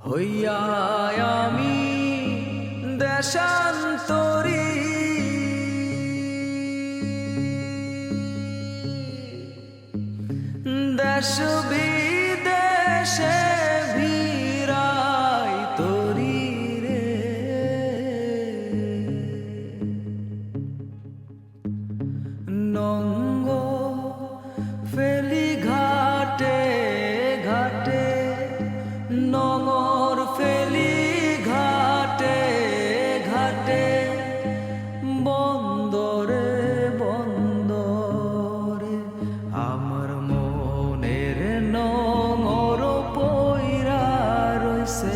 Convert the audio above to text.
হইয়া আমি দেশান্তরী, দেশ বিদেশে ভিড়াই তরি রে। নঙ্গ ফেলি ঘাটে ঘাটে, নঙর ফেলি ঘাটে ঘাটে, বন্দরে বন্দরে আমার মনের নঙর পইরা রইছে।